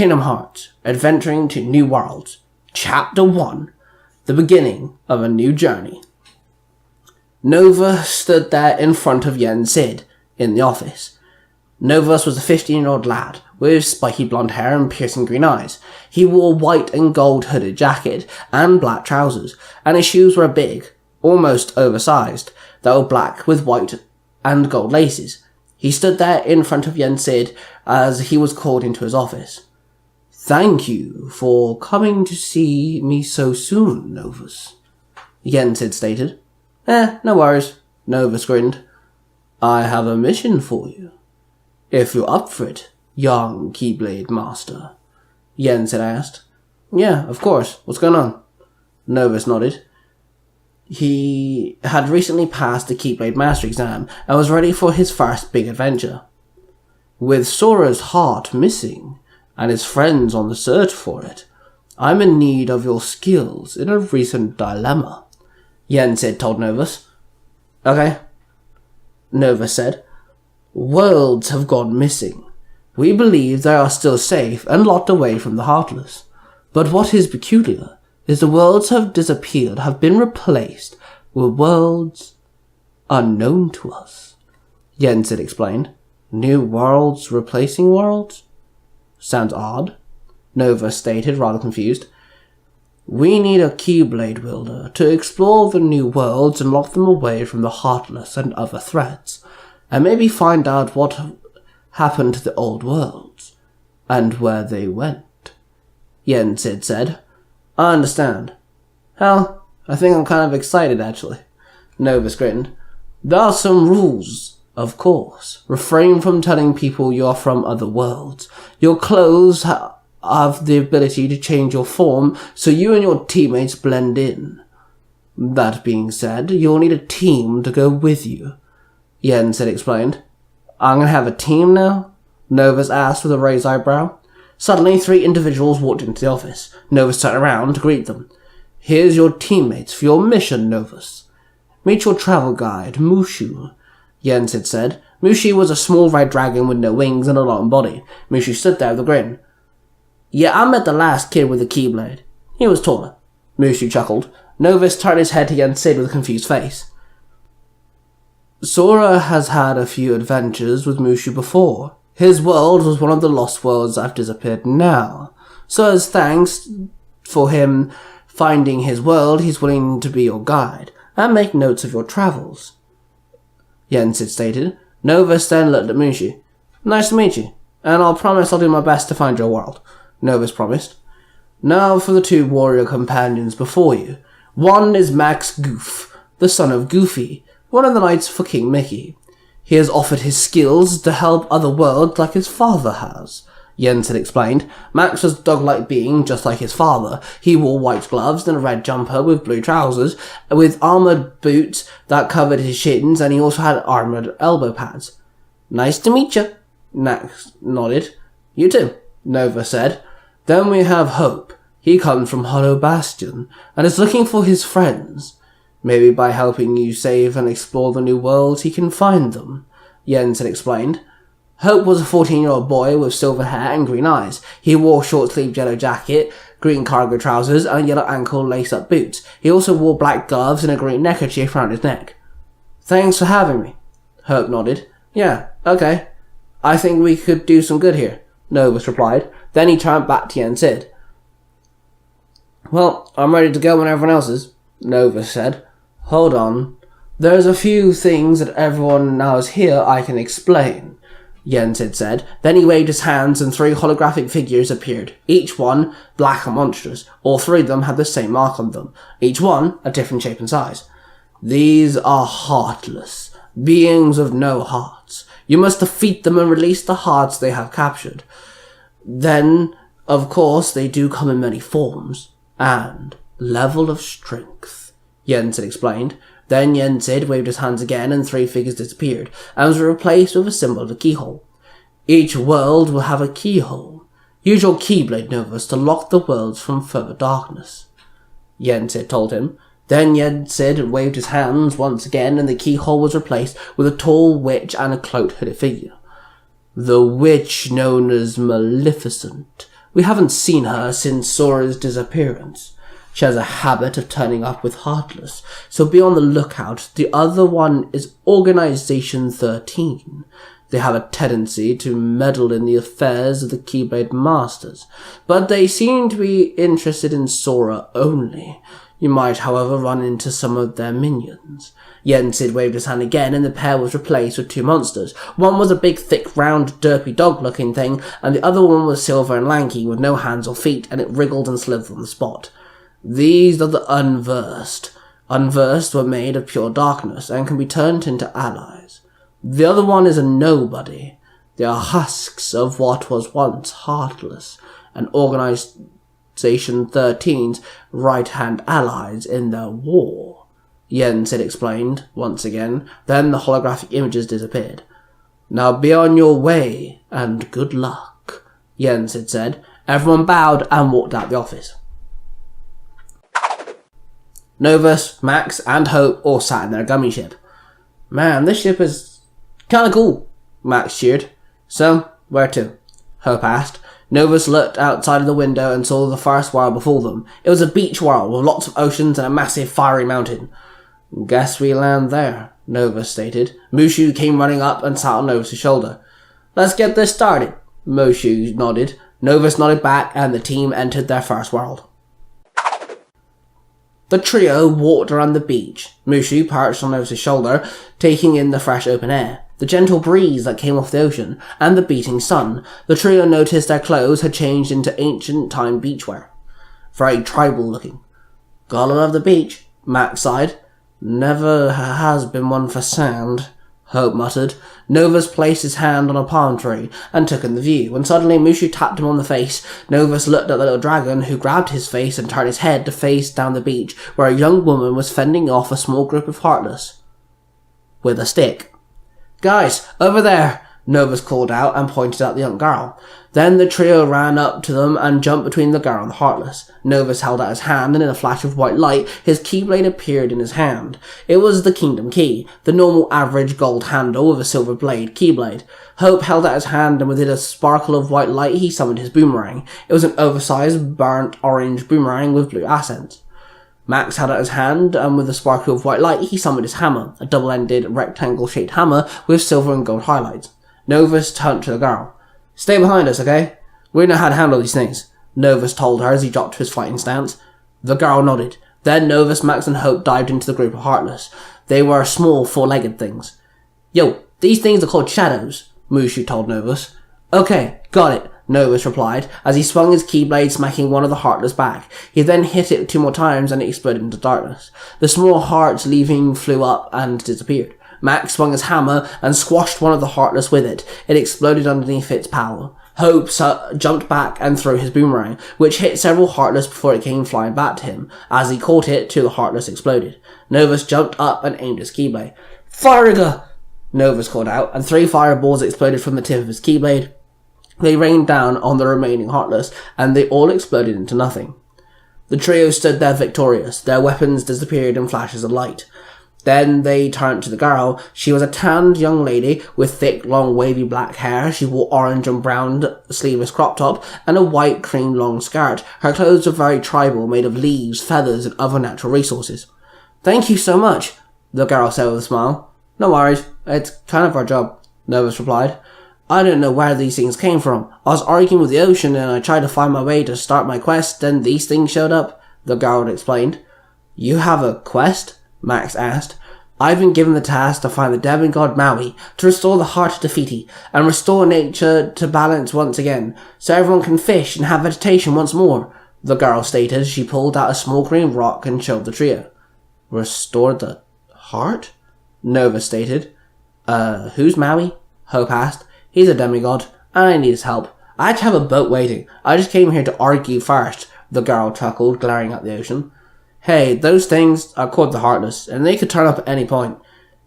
Kingdom Hearts, Adventuring to New Worlds, Chapter 1, The Beginning of a New Journey. Nova stood there in front of Yen Sid, in the office. Novus was a 15-year-old lad, with spiky blonde hair and piercing green eyes. He wore a white and gold hooded jacket, and black trousers, and his shoes were big, almost oversized, though black with white and gold laces. He stood there in front of Yen Sid as he was called into his office. "Thank you for coming to see me so soon, Novus," Yen Sid stated. No worries," Novus grinned. "I have a mission for you. If you're up for it, young Keyblade Master," Yen Sid asked. "Yeah, of course. What's going on?" Novus nodded. He had recently passed the Keyblade Master exam and was ready for his first big adventure. With Sora's heart missing and his friends on the search for it, I'm in need of your skills in a recent dilemma, Yen Sid told Novus. "Okay," Novus said. "Worlds have gone missing. We believe they are still safe and locked away from the Heartless. But what is peculiar is the worlds have disappeared, have been replaced with worlds unknown to us," Yen Sid explained. "New worlds replacing worlds? Sounds odd," Nova stated, rather confused. "We need a Keyblade wielder to explore the new worlds and lock them away from the Heartless and other threats, and maybe find out what happened to the old worlds, and where they went," Yen Sid said. "I understand. Hell, I think I'm kind of excited, actually," Novus grinned. "There are some rules, of course. Refrain from telling people you're from other worlds. Your clothes have the ability to change your form so you and your teammates blend in. That being said, you'll need a team to go with you," Yen Sid explained. "I'm gonna have a team now?" Novus asked with a raised eyebrow. Suddenly, 3 individuals walked into the office. Novus turned around to greet them. "Here's your teammates for your mission, Novus. Meet your travel guide, Mushu," Yen Sid said. Mushu was a small red dragon with no wings and a long body. Mushu stood there with a grin. "Yeah, I met the last kid with the Keyblade. He was taller," Mushu chuckled. Novus turned his head to Yen Sid with a confused face. "Sora has had a few adventures with Mushu before. His world was one of the lost worlds that have disappeared now. So as thanks for him finding his world, he's willing to be your guide and make notes of your travels," Yen Sid stated. Novus then looked at Mushu. "Nice to meet you, and I'll promise I'll do my best to find your world," Novus promised. "Now for the 2 warrior companions before you. One is Max Goof, the son of Goofy, one of the knights for King Mickey. He has offered his skills to help other worlds like his father has," Yen Sid explained. Max was a dog-like being, just like his father. He wore white gloves and a red jumper with blue trousers, with armoured boots that covered his shins, and he also had armoured elbow pads. "Nice to meet you," Max nodded. "You too," Nova said. "Then we have Hope. He comes from Hollow Bastion, and is looking for his friends. Maybe by helping you save and explore the new worlds, he can find them," Yen Sid explained. Hope was a 14-year-old boy with silver hair and green eyes. He wore a short-sleeved yellow jacket, green cargo trousers, and yellow ankle lace-up boots. He also wore black gloves and a green neckerchief around his neck. "Thanks for having me," Hope nodded. "Yeah, okay. I think we could do some good here," Novus replied. Then he turned back to Yen Sid. "Well, I'm ready to go when everyone else is," Novus said. "Hold on. There's a few things that everyone now is here I can explain," Yen Sid said. Then he waved his hands and 3 holographic figures appeared, each one black and monstrous. All 3 of them had the same mark on them, each one a different shape and size. "These are heartless, beings of no hearts. You must defeat them and release the hearts they have captured. Then, of course, they do come in many forms and level of strength," Yen Sid explained. Then Yen Sid waved his hands again and 3 figures disappeared and was replaced with a symbol of a keyhole. "Each world will have a keyhole. Use your Keyblade, Novus, to lock the worlds from further darkness," Yen Sid told him. Then Yen Sid waved his hands once again and the keyhole was replaced with a tall witch and a cloaked hooded figure. "The witch known as Maleficent We haven't seen her since Sora's disappearance. She has a habit of turning up with Heartless, so be on the lookout. The other one is Organization 13. They have a tendency to meddle in the affairs of the Keyblade Masters, but they seem to be interested in Sora only. You might, however, run into some of their minions. Yensid waved his hand again, and the pair was replaced with two monsters. One was a big, thick, round, derpy dog-looking thing, and the other one was silver and lanky, with no hands or feet, and it wriggled and slithered on the spot. These are the Unversed. Unversed were made of pure darkness, and can be turned into allies. The other one is a nobody. They are husks of what was once Heartless, and Organization 13's right-hand allies in their war. Yensid explained, once again. Then the holographic images disappeared. Now be on your way, and good luck, Yensid said. Everyone bowed and walked out the office. Novus, Max, and Hope all sat in their gummy ship. Man, this ship is kinda cool, Max cheered. So, where to? Hope asked. Novus looked outside of the window and saw the first world before them. It was a beach world with lots of oceans and a massive fiery mountain. Guess we land there, Novus stated. Mushu came running up and sat on Novus' shoulder. Let's get this started, Mushu nodded. Novus nodded back and the team entered their first world. The trio walked around the beach. Mushu perched on Novus' shoulder, taking in the fresh open air, the gentle breeze that came off the ocean, and the beating sun. The trio noticed their clothes had changed into ancient-time beachwear. Very tribal looking. Gotta love the beach, Max sighed. Never has been one for sand, Hope muttered. Novus placed his hand on a palm tree and took in the view, when suddenly Mushu tapped him on the face. Novus looked at the little dragon, who grabbed his face and turned his head to face down the beach, where a young woman was fending off a small group of Heartless with a stick. Guys, over there, Novus called out and pointed at the young girl. Then the trio ran up to them and jumped between the girl and the Heartless. Novus held out his hand, and in a flash of white light, his keyblade appeared in his hand. It was the Kingdom Key, the normal average gold handle with a silver blade keyblade. Hope held out his hand, and within a sparkle of white light, he summoned his boomerang. It was an oversized, burnt orange boomerang with blue accents. Max held out his hand, and with a sparkle of white light, he summoned his hammer, a double-ended, rectangle-shaped hammer with silver and gold highlights. Novus turned to the girl. Stay behind us, okay? We know how to handle these things, Novus told her as he dropped to his fighting stance. The girl nodded. Then Novus, Max, and Hope dived into the group of Heartless. They were small, four-legged things. Yo, these things are called shadows, Mushu told Novus. Okay, got it, Novus replied, as he swung his keyblade, smacking one of the Heartless back. He then hit it 2 more times and it exploded into darkness. The small hearts leaving flew up and disappeared. Max swung his hammer and squashed one of the Heartless with it. It exploded underneath its power. Hope jumped back and threw his boomerang, which hit several Heartless before it came flying back to him. As he caught it, 2 of the Heartless exploded. Novus jumped up and aimed his keyblade. Fire! Novus called out, and 3 fireballs exploded from the tip of his keyblade. They rained down on the remaining Heartless, and they all exploded into nothing. The trio stood there victorious. Their weapons disappeared in flashes of light. Then they turned to the girl. She was a tanned young lady with thick, long, wavy black hair. She wore orange and brown sleeveless crop top and a white cream long skirt. Her clothes were very tribal, made of leaves, feathers, and other natural resources. Thank you so much, the girl said with a smile. No worries, it's kind of our job, Novus replied. I didn't know where these things came from. I was arguing with the ocean and I tried to find my way to start my quest, then these things showed up, the girl explained. You have a quest? Max asked. I've been given the task to find the demigod Maui, to restore the heart of Te Fiti, and restore nature to balance once again, so everyone can fish and have vegetation once more, the girl stated as she pulled out a small green rock and showed the trio. Restore the heart? Nova stated. Who's Maui? Hope asked. He's a demigod, and I need his help. I had to have a boat waiting. I just came here to argue first, the girl chuckled, glaring at the ocean. Hey, those things are called the Heartless, and they could turn up at any point.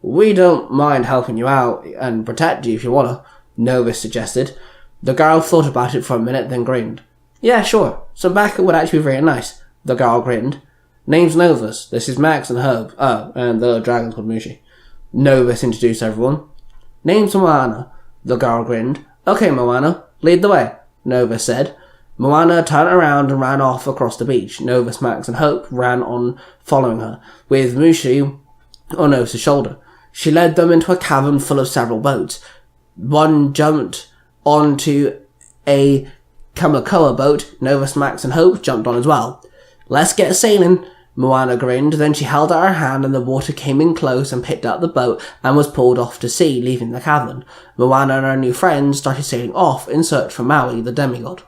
We don't mind helping you out and protect you if you wanna, Novus suggested. The girl thought about it for a minute, then grinned. Yeah, sure. Some backup would actually be very nice, the girl grinned. Name's Novus. This is Max and Hope. Oh, and the dragon's called Mushi. Novus introduced everyone. Name's Moana, the girl grinned. Okay, Moana, lead the way, Novus said. Moana turned around and ran off across the beach. Novus, Max, and Hope ran on following her, with Mushi on Novus' shoulder. She led them into a cavern full of several boats. One jumped onto a Kamakoa boat. Novus, Max, and Hope jumped on as well. "Let's get sailing," Moana grinned. Then she held out her hand and the water came in close and picked up the boat and was pulled off to sea, leaving the cavern. Moana and her new friends started sailing off in search for Maui, the demigod.